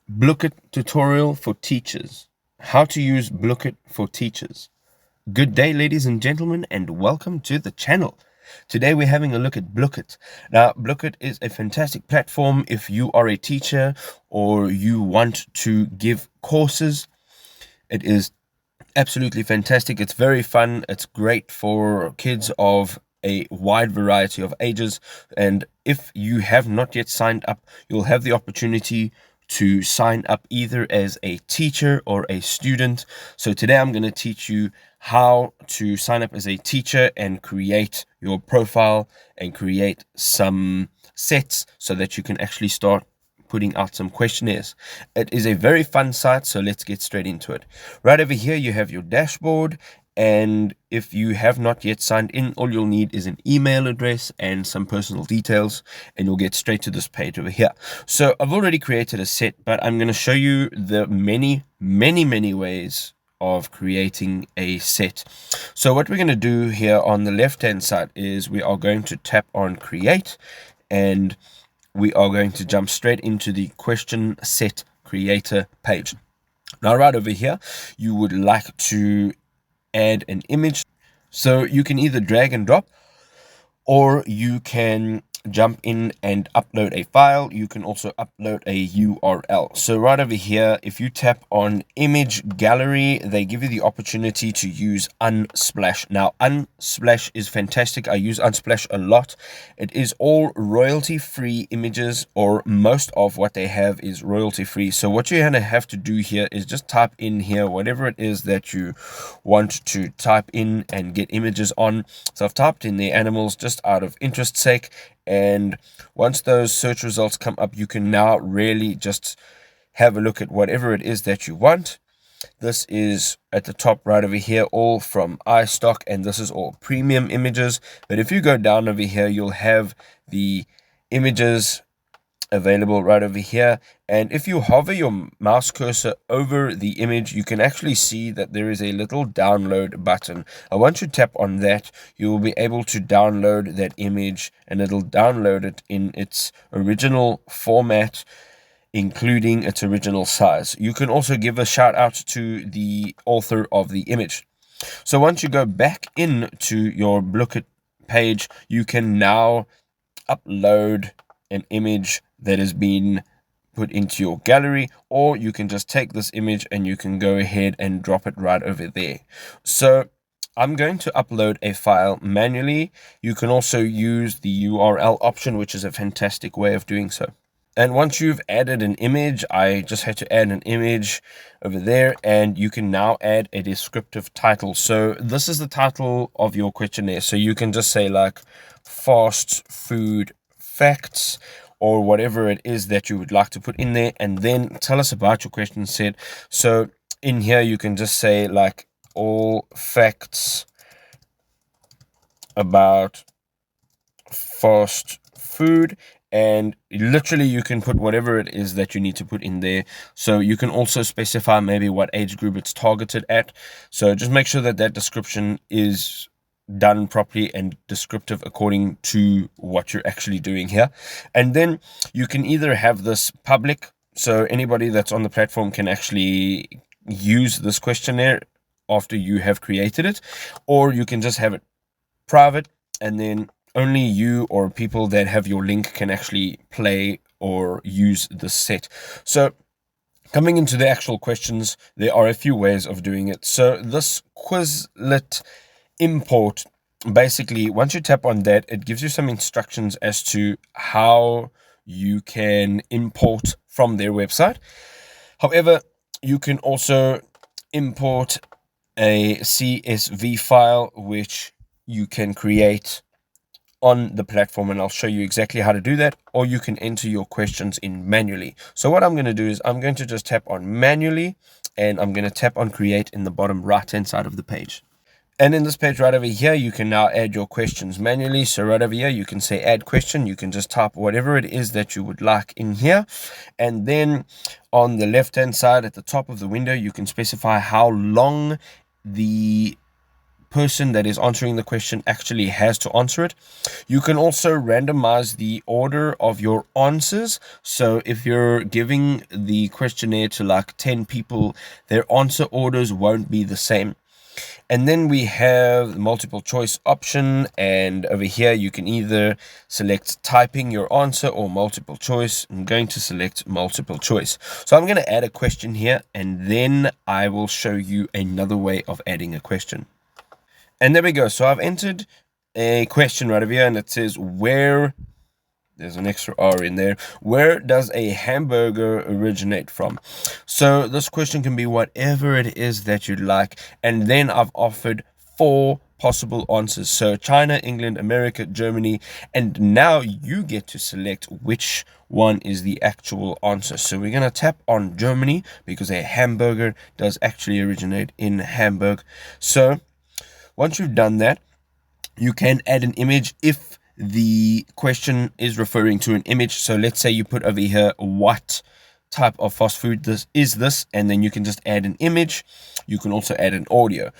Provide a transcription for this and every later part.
Blooket tutorial for teachers. How to use Blooket for teachers. Good day, ladies and gentlemen, and welcome to the channel. Today we're having a look at Blooket. Now, Blooket is a fantastic platform if you are a teacher or you want to give courses. It is absolutely fantastic. It's very fun. It's great for kids of a wide variety of ages. And if you have not yet signed up, you'll have the opportunity to sign up either as a teacher or a student. So today I'm going to teach you how to sign up as a teacher and create your profile and create some sets so that you can actually start putting out some questionnaires. It is a very fun site, so let's get straight into it. Right over here, you have your dashboard, and if you have not yet signed in, all you'll need is an email address and some personal details, and you'll get straight to this page over here. So I've already created a set, but I'm going to show you the many ways of creating a set. So what we're going to do here on the left hand side is we are going to tap on create, and we are going to jump straight into the question set creator page. Now, right over here, you would like to add an image. So you can either drag and drop, or you can jump in and upload a file. You can also upload a URL. So right over here, if you tap on image gallery, they give you the opportunity to use Unsplash. Now, Unsplash is fantastic. I use Unsplash a lot. It is all royalty-free images, or most of what they have is royalty-free. So what you're going to have to do here is just type in here whatever it is that you want to type in and get images on. So I've typed in the animals just out of interest sake, and once those search results come up, you can now really just have a look at whatever it is that you want. This is at the top right over here, all from iStock, and this is all premium images. But if you go down over here, you'll have the images available right over here, and if you hover your mouse cursor over the image, you can actually see that there is a little download button. And once you tap on that, you will be able to download that image, and it'll download it in its original format, including its original size. You can also give a shout out to the author of the image. So once you go back into your Blooket page, you can now upload an image that has been put into your gallery, or you can just take this image and you can go ahead and drop it right over there. So I'm going to upload a file manually. You can also use the URL option, which is a fantastic way of doing so. And once you've added an image, I just had to add an image over there, and you can now add a descriptive title. So this is the title of your questionnaire. So you can just say like fast food facts, or whatever it is that you would like to put in there, and then tell us about your question set. So in here, you can just say like all facts about fast food, and literally you can put whatever it is that you need to put in there. So you can also specify maybe what age group it's targeted at. So just make sure that that description is done properly and descriptive according to what you're actually doing here. And then you can either have this public, so anybody that's on the platform can actually use this questionnaire after you have created it, or you can just have it private, and then only you or people that have your link can actually play or use the set. So coming into the actual questions, there are a few ways of doing it. So this Quizlet import, basically once you tap on that, it gives you some instructions as to how you can import from their website. However, you can also import a CSV file, which you can create on the platform, and I'll show you exactly how to do that, or you can enter your questions in manually. So what I'm going to do is I'm going to just tap on manually, and I'm going to tap on create in the bottom right hand side of the page. And in this page right over here, you can now add your questions manually. So right over here, you can say add question. You can just type whatever it is that you would like in here. And then on the left-hand side at the top of the window, you can specify how long the person that is answering the question actually has to answer it. You can also randomize the order of your answers. So if you're giving the questionnaire to like 10 people, their answer orders won't be the same. And then we have the multiple choice option, and over here you can either select typing your answer or multiple choice. I'm going to select multiple choice. So I'm going to add a question here, and then I will show you another way of adding a question. And there we go. So I've entered a question right over here, and it says where, there's an extra R in there, where does a hamburger originate from? So this question can be whatever it is that you'd like. And then I've offered 4 possible answers. So China, England, America, Germany. And now you get to select which one is the actual answer. So we're going to tap on Germany because a hamburger does actually originate in Hamburg. So once you've done that, you can add an image if the question is referring to an image. So let's say you put over here, what type of fast food this is, and then you can just add an image. You can also add an audio.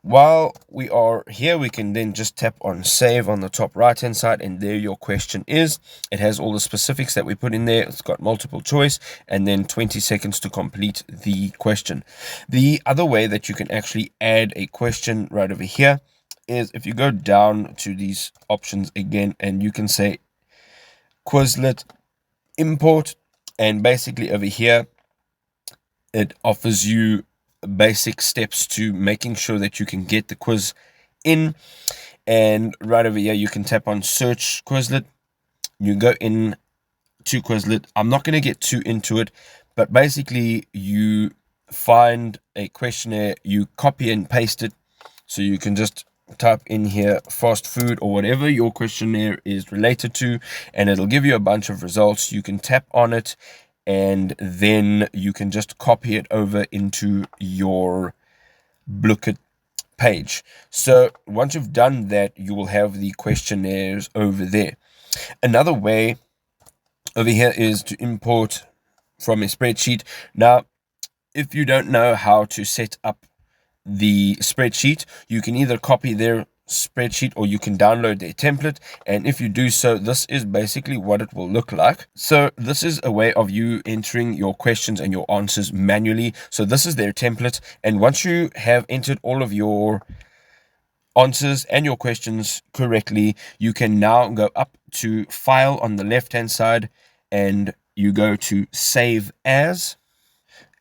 While we are here, we can then just tap on save on the top right hand side, and there your question is. It has all the specifics that we put in there. It's got multiple choice and then 20 seconds to complete the question. The other way that you can actually add a question right over here is if you go down to these options again, and you can say Quizlet import, and basically over here it offers you basic steps to making sure that you can get the quiz in. And right over here you can tap on search Quizlet. You go in to Quizlet. I'm not going to get too into it, but basically you find a questionnaire, you copy and paste it. So you can just type in here fast food or whatever your questionnaire is related to, and it'll give you a bunch of results. You can tap on it, and then you can just copy it over into your Blooket page. So once you've done that, you will have the questionnaires over there. Another way over here is to import from a spreadsheet. Now, if you don't know how to set up the spreadsheet, you can either copy their spreadsheet or you can download their template, and if you do so, this is basically what it will look like. So this is a way of you entering your questions and your answers manually. So this is their template, and once you have entered all of your answers and your questions correctly, you can now go up to file on the left hand side, and you go to save as.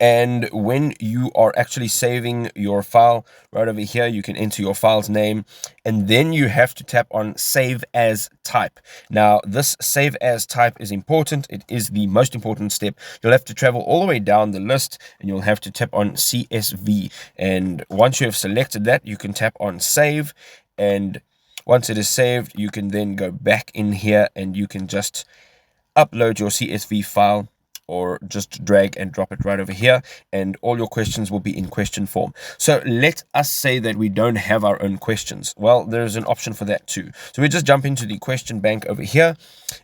And when you are actually saving your file, right over here, you can enter your file's name, and then you have to tap on save as type. Now, this save as type is important. It is the most important step. You'll have to travel all the way down the list, and you'll have to tap on CSV. And once you have selected that, you can tap on save. And once it is saved, you can then go back in here and you can just upload your CSV file, or just drag and drop it right over here, and all your questions will be in question form. So let us say that we don't have our own questions. Well, there's an option for that too. So we just jump into the question bank over here,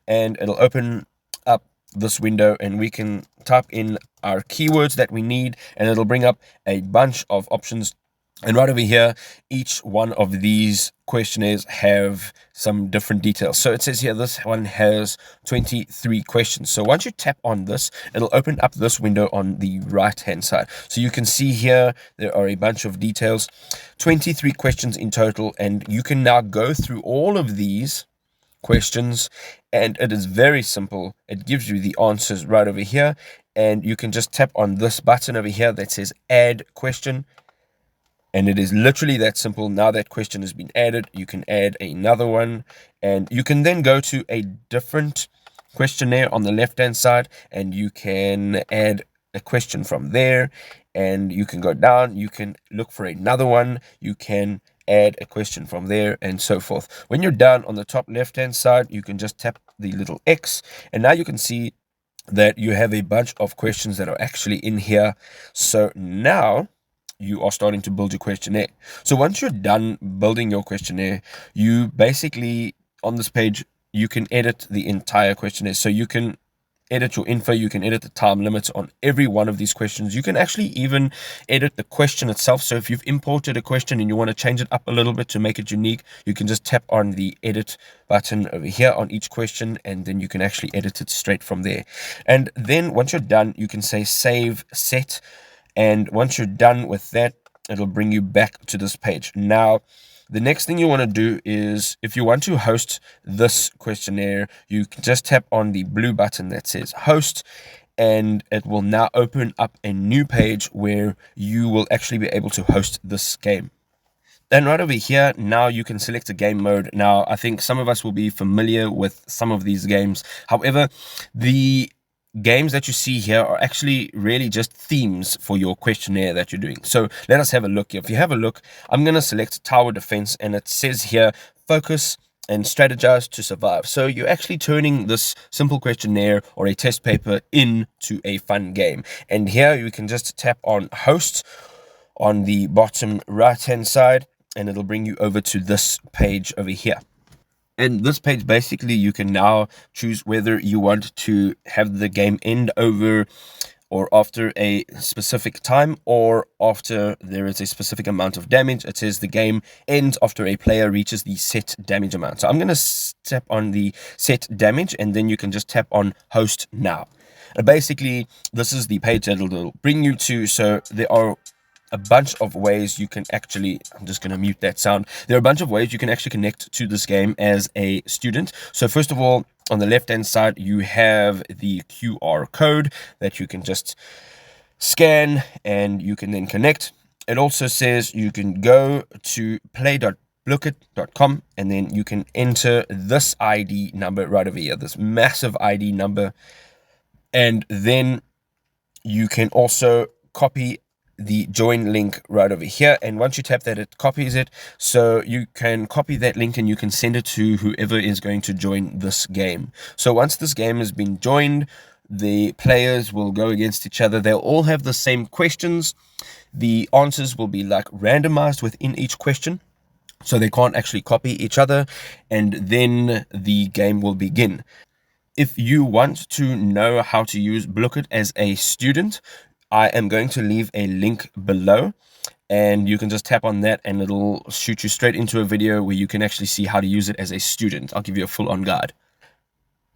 and it'll open up this window, and we can type in our keywords that we need, and it'll bring up a bunch of options. And right over here, each one of these questionnaires have some different details. So it says here, this one has 23 questions. So once you tap on this, it'll open up this window on the right-hand side. So you can see here, there are a bunch of details, 23 questions in total. And you can now go through all of these questions, and it is very simple. It gives you the answers right over here. And you can just tap on this button over here that says add question. And it is literally that simple. Now that question has been added, you can add another one, and you can then go to a different questionnaire on the left hand side, and you can add a question from there, and you can go down, you can look for another one, you can add a question from there, and so forth. When you're done, on the top left hand side, you can just tap the little X, and now you can see that you have a bunch of questions that are actually in here. So now you are starting to build your questionnaire. So once you're done building your questionnaire, you basically, on this page, you can edit the entire questionnaire. So you can edit your info. You can edit the time limits on every one of these questions. You can actually even edit the question itself. So if you've imported a question and you want to change it up a little bit to make it unique, you can just tap on the edit button over here on each question, and then you can actually edit it straight from there. And then once you're done, you can say save set. And once you're done with that, it'll bring you back to this page. Now, the next thing you want to do is, if you want to host this questionnaire, you can just tap on the blue button that says host, and it will now open up a new page where you will actually be able to host this game. And right over here, now you can select a game mode. Now, I think some of us will be familiar with some of these games. However, the games that you see here are actually really just themes for your questionnaire that you're doing. So let us have a look. If you have a look, I'm going to select tower defense, and it says here, focus and strategize to survive. So you're actually turning this simple questionnaire or a test paper into a fun game. And here you can just tap on host on the bottom right hand side, and it'll bring you over to this page over here. And this page, basically, you can now choose whether you want to have the game end over or after a specific time, or after there is a specific amount of damage. It says the game ends after a player reaches the set damage amount. So I'm going to tap on the set damage, and then you can just tap on host now. And basically, this is the page that it'll bring you to. So there are a bunch of ways you can actually, I'm just going to mute that sound. There are a bunch of ways you can actually connect to this game as a student. So first of all, on the left hand side, you have the QR code that you can just scan and you can then connect. It also says you can go to play.blooket.com, and then you can enter this ID number right over here, this massive ID number. And then you can also copy the join link right over here, and once you tap that, it copies it. So you can copy that link and you can send it to whoever is going to join this game. So once this game has been joined, the players will go against each other. They'll all have the same questions. The answers will be like randomized within each question, so they can't actually copy each other, and then the game will begin. If you want to know how to use Blooket as a student, I am going to leave a link below, and you can just tap on that and it'll shoot you straight into a video where you can actually see how to use it as a student. I'll give you a full-on guide.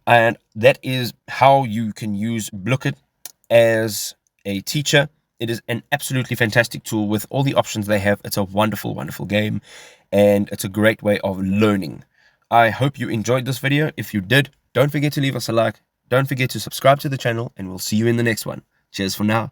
And that is how you can use Blooket as a teacher. It is an absolutely fantastic tool with all the options they have. It's a wonderful, wonderful game, and it's a great way of learning. I hope you enjoyed this video. If you did, don't forget to leave us a like. Don't forget to subscribe to the channel, and we'll see you in the next one. Cheers for now.